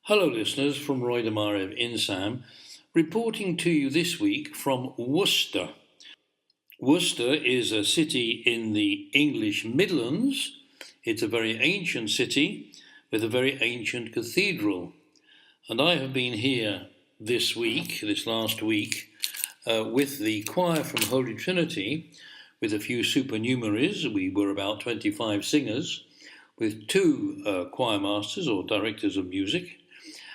Hello, listeners, from Roy Demarev in Sam, reporting to you this week from Worcester. Worcester is a city in the English Midlands. It's a very ancient city with a very ancient cathedral. And I have been here this last week, with the choir from Holy Trinity, with a few supernumeraries. We were about 25 singers, with two choir masters or directors of music,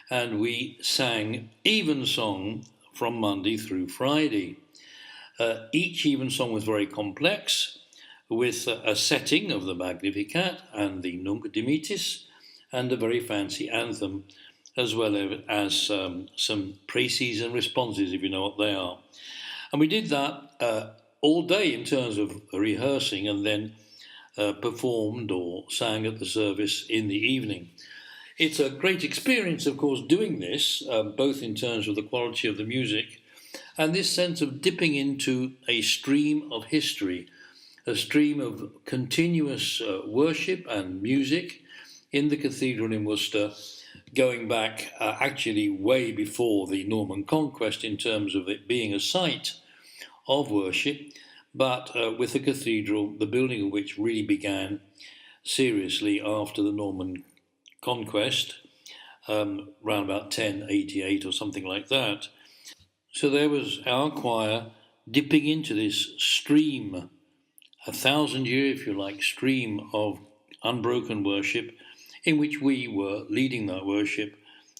and we sang evensong from Monday through Friday. Each evensong was very complex, with a setting of the Magnificat and the Nunc Dimittis, and a very fancy anthem, as well as some preces and responses, if you know what they are. And we did that all day in terms of rehearsing, and then performed or sang at the service in the evening. It's a great experience, of course, doing this, both in terms of the quality of the music and this sense of dipping into a stream of history, a stream of continuous worship and music in the cathedral in Worcester, going back actually way before the Norman conquest in terms of it being a site of worship, but with the cathedral, the building of which really began seriously after the Norman conquest, around about 1088 or something like that. So there was our choir dipping into this stream, 1,000-year, if you like, stream of unbroken worship, in which we were leading that worship,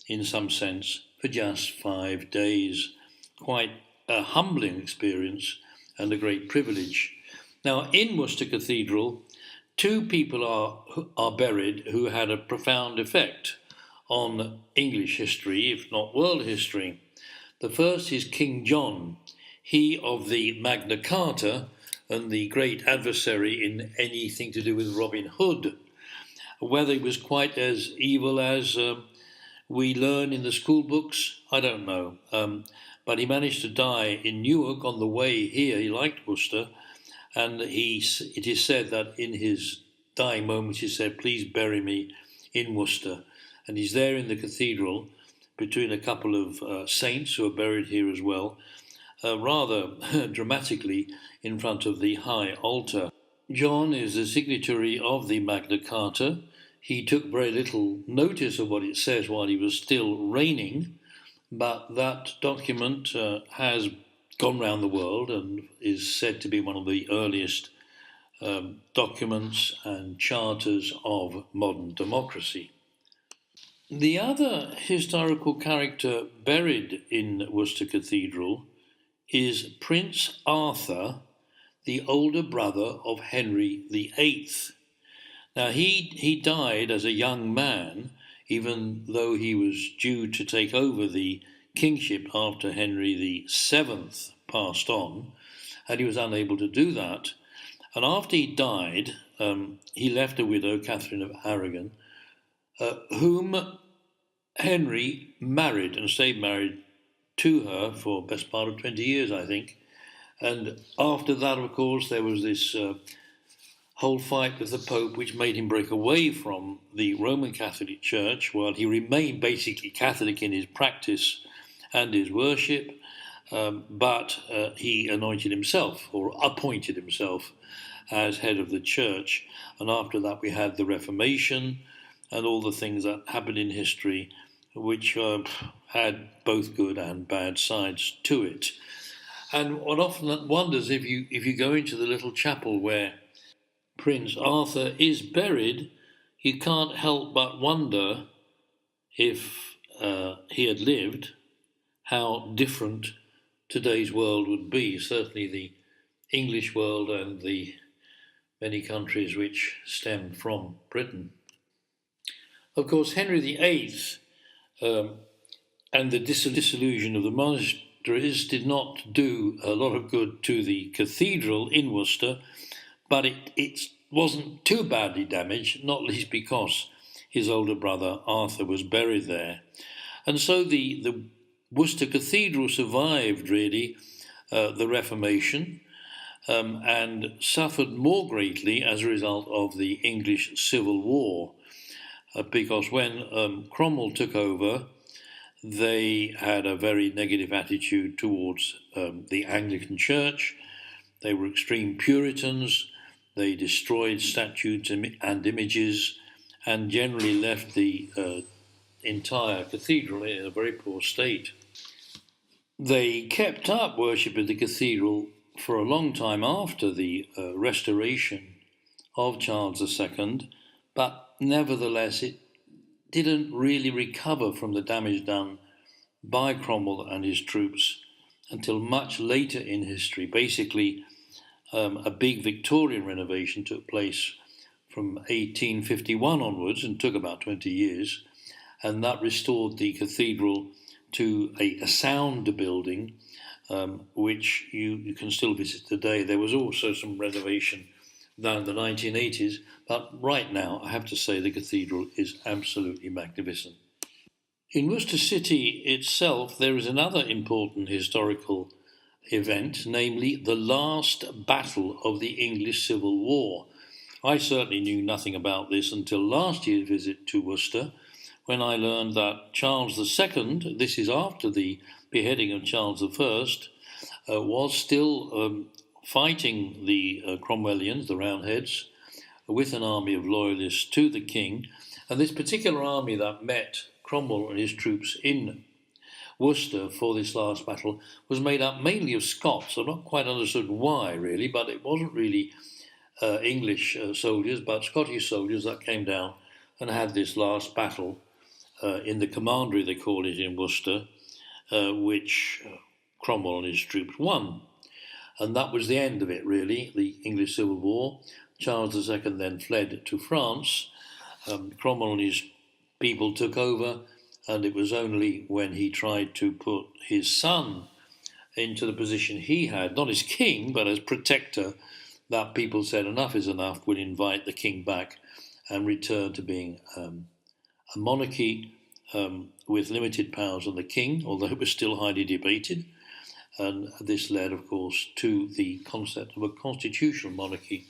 in some sense, for just 5 days. Quite a humbling experience and a great privilege. Now, in Worcester Cathedral, two people are buried who had a profound effect on English history, if not world history. The first is King John, he of the Magna Carta and the great adversary in anything to do with Robin Hood. Whether he was quite as evil as we learn in the school books, I don't know. But he managed to die in Newark on the way here. He liked Worcester. And it is said that in his dying moments he said, "Please bury me in Worcester." And he's there in the cathedral between a couple of saints who are buried here as well, rather dramatically in front of the high altar. John is the signatory of the Magna Carta. He took very little notice of what it says while he was still reigning, but that document has gone round the world and is said to be one of the earliest documents and charters of modern democracy. The other historical character buried in Worcester Cathedral is Prince Arthur, the older brother of Henry VIII. Now, he died as a young man, even though he was due to take over the kingship after Henry VII passed on, and he was unable to do that. And after he died, he left a widow, Catherine of Aragon, whom Henry married and stayed married to her for the best part of 20 years, I think. And after that, of course, there was this whole fight with the Pope, which made him break away from the Roman Catholic Church, while he remained basically Catholic in his practice and his worship, but he anointed himself, or appointed himself, as head of the church. And after that we had the Reformation and all the things that happened in history, which had both good and bad sides to it. And one often wonders, if you go into the little chapel where Prince Arthur is buried, you can't help but wonder, if he had lived, how different today's world would be, certainly the English world and the many countries which stem from Britain. Of course, Henry VIII and the dissolution of the monasteries did not do a lot of good to the cathedral in Worcester, but it wasn't too badly damaged, not least because his older brother Arthur was buried there. And so the Worcester Cathedral survived, really, the Reformation, and suffered more greatly as a result of the English Civil War. because when Cromwell took over, they had a very negative attitude towards the Anglican Church. They were extreme Puritans. They destroyed statues and images and generally left the entire cathedral in a very poor state. They kept up worship at the cathedral for a long time after the restoration of Charles II, but nevertheless it didn't really recover from the damage done by Cromwell and his troops until much later in history. Basically, a big Victorian renovation took place from 1851 onwards and took about 20 years, and that restored the cathedral to a sound building, which you can still visit today. There was also some renovation done in the 1980s, but right now I have to say the cathedral is absolutely magnificent. In Worcester City itself, there is another important historical event, namely the last battle of the English Civil War. I certainly knew nothing about this until last year's visit to Worcester, when I learned that Charles II, this is after the beheading of Charles I, was still fighting the Cromwellians, the Roundheads, with an army of loyalists to the king. And this particular army that met Cromwell and his troops in Worcester for this last battle was made up mainly of Scots. I've not quite understood why, really, but it wasn't really English soldiers, but Scottish soldiers that came down and had this last battle in the commandery, they call it, in Worcester, which Cromwell and his troops won. And that was the end of it, really, the English Civil War. Charles II then fled to France. Cromwell and his people took over, and it was only when he tried to put his son into the position he had, not as king, but as protector, that people said enough is enough, would invite the king back and return to being a monarchy with limited powers on the king, although it was still highly debated. And this led, of course, to the concept of a constitutional monarchy,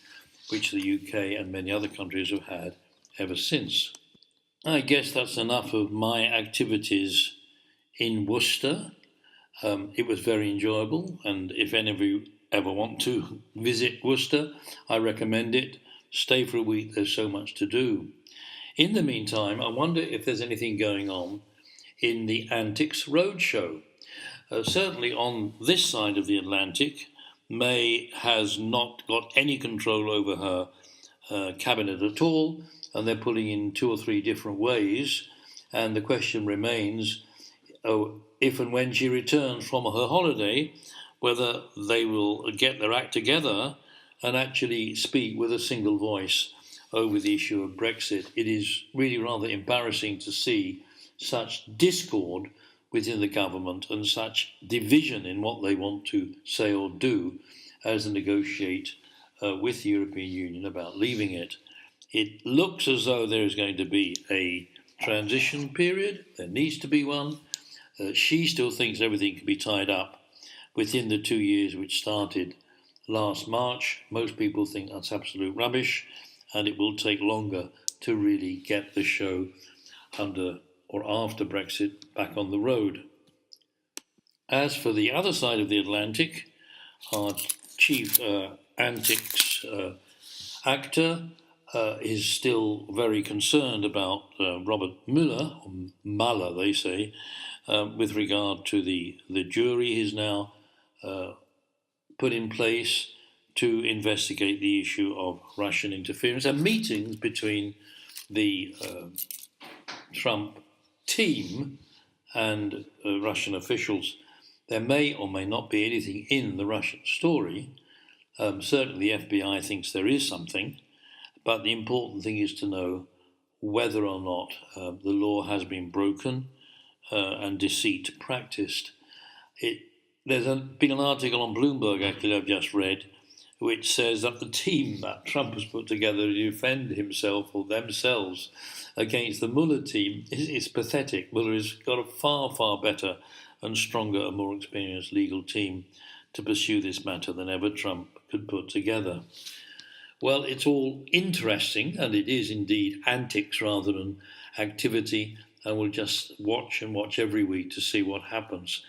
which the UK and many other countries have had ever since. I guess that's enough of my activities in Worcester. It was very enjoyable, and if any of you ever want to visit Worcester, I recommend it. Stay for a week, there's so much to do. In the meantime, I wonder if there's anything going on in the Antics Road Show. Certainly on this side of the Atlantic, May has not got any control over her cabinet at all, and they're pulling in 2 or 3 different ways. And the question remains, if and when she returns from her holiday, whether they will get their act together and actually speak with a single voice over the issue of Brexit. It is really rather embarrassing to see such discord within the government and such division in what they want to say or do as they negotiate with the European Union about leaving it. It looks as though there is going to be a transition period. There needs to be one. She still thinks everything can be tied up within the 2 years which started last March. Most people think that's absolute rubbish, and it will take longer to really get the show under or after Brexit back on the road. As for the other side of the Atlantic, our chief antics actor is still very concerned about Robert Mueller, or Mueller they say, with regard to the jury he's now put in place to investigate the issue of Russian interference and meetings between the Trump team and Russian officials. There may or may not be anything in the Russian story. Certainly the FBI thinks there is something, but the important thing is to know whether or not the law has been broken and deceit practiced. There's been an article on Bloomberg, actually, I've just read, which says that the team that Trump has put together to defend himself or themselves against the Mueller team is pathetic. Mueller has got a far, far better and stronger and more experienced legal team to pursue this matter than ever Trump could put together. Well, it's all interesting, and it is indeed antics rather than activity, and we'll just watch and watch every week to see what happens.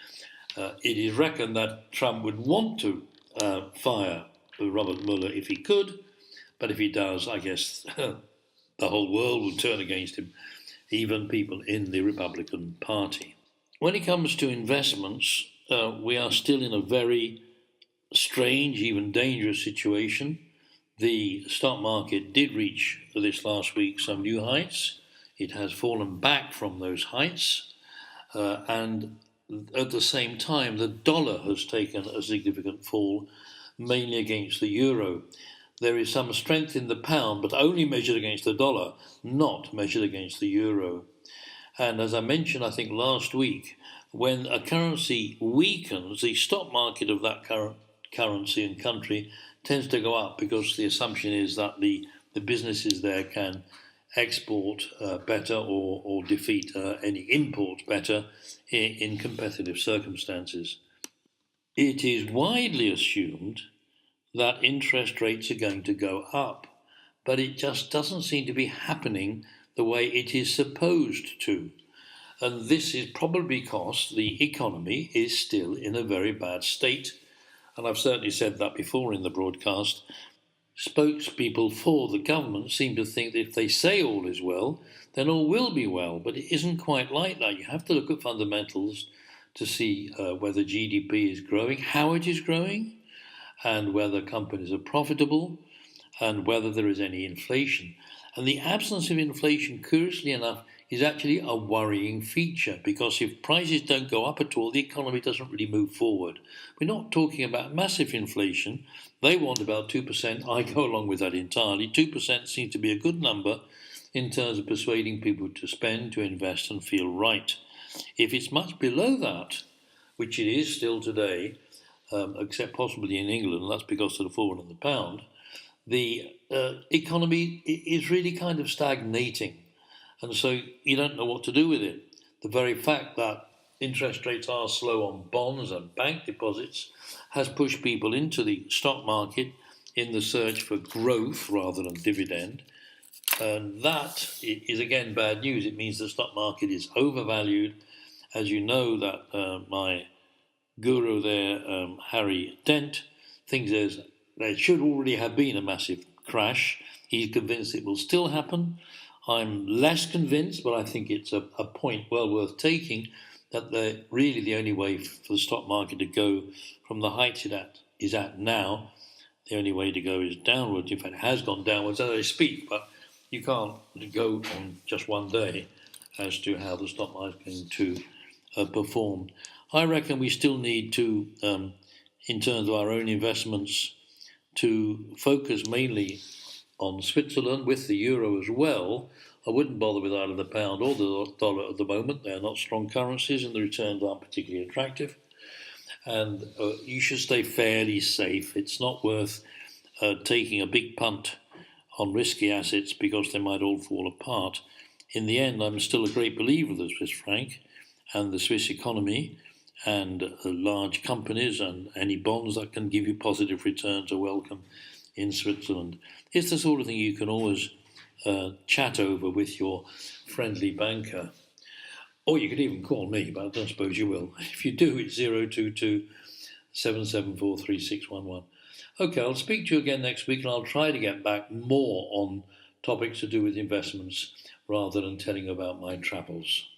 It is reckoned that Trump would want to fire Robert Mueller if he could, but if he does, I guess the whole world will turn against him, even people in the Republican Party. When it comes to investments, we are still in a very strange, even dangerous situation. The stock market did reach this last week some new heights. It has fallen back from those heights, and at the same time, the dollar has taken a significant fall, mainly against the euro. There is some strength in the pound, but only measured against the dollar, not measured against the euro. And as I mentioned, I think last week, when a currency weakens, the stock market of that currency and country tends to go up, because the assumption is that the businesses there can export better or defeat any imports better in competitive circumstances. It is widely assumed that interest rates are going to go up, but it just doesn't seem to be happening the way it is supposed to. And this is probably because the economy is still in a very bad state. And I've certainly said that before in the broadcast. Spokespeople for the government seem to think that if they say all is well, then all will be well. But it isn't quite like that. You have to look at fundamentals to see whether GDP is growing, how it is growing, and whether companies are profitable, and whether there is any inflation. And the absence of inflation, curiously enough, is actually a worrying feature, because if prices don't go up at all, the economy doesn't really move forward. We're not talking about massive inflation. They want about 2%. I go along with that entirely. 2% seems to be a good number in terms of persuading people to spend, to invest, and feel right. If it's much below that, which it is still today, except possibly in England, that's because of the fall in the pound, the economy is really kind of stagnating. And so you don't know what to do with it. The very fact that interest rates are slow on bonds and bank deposits has pushed people into the stock market in the search for growth rather than dividend. And that is, again, bad news. It means the stock market is overvalued. As you know, that my guru there, Harry Dent, thinks there should already have been a massive crash. He's convinced it will still happen. I'm less convinced, but I think it's a point well worth taking, that really the only way for the stock market to go from the heights it is at now, the only way to go is downwards. In fact, it has gone downwards as I speak, but you can't go on just one day as to how the stock market is going to perform. I reckon we still need to, in terms of our own investments, to focus mainly on Switzerland with the euro as well. I wouldn't bother with either the pound or the dollar at the moment. They're not strong currencies and the returns aren't particularly attractive. And you should stay fairly safe. It's not worth taking a big punt on risky assets because they might all fall apart. In the end, I'm still a great believer of the Swiss franc and the Swiss economy, and large companies and any bonds that can give you positive returns are welcome in Switzerland. It's the sort of thing you can always chat over with your friendly banker. Or you could even call me, but I don't suppose you will. If you do, it's 022 774 3611. Okay, I'll speak to you again next week, and I'll try to get back more on topics to do with investments rather than telling about my travels.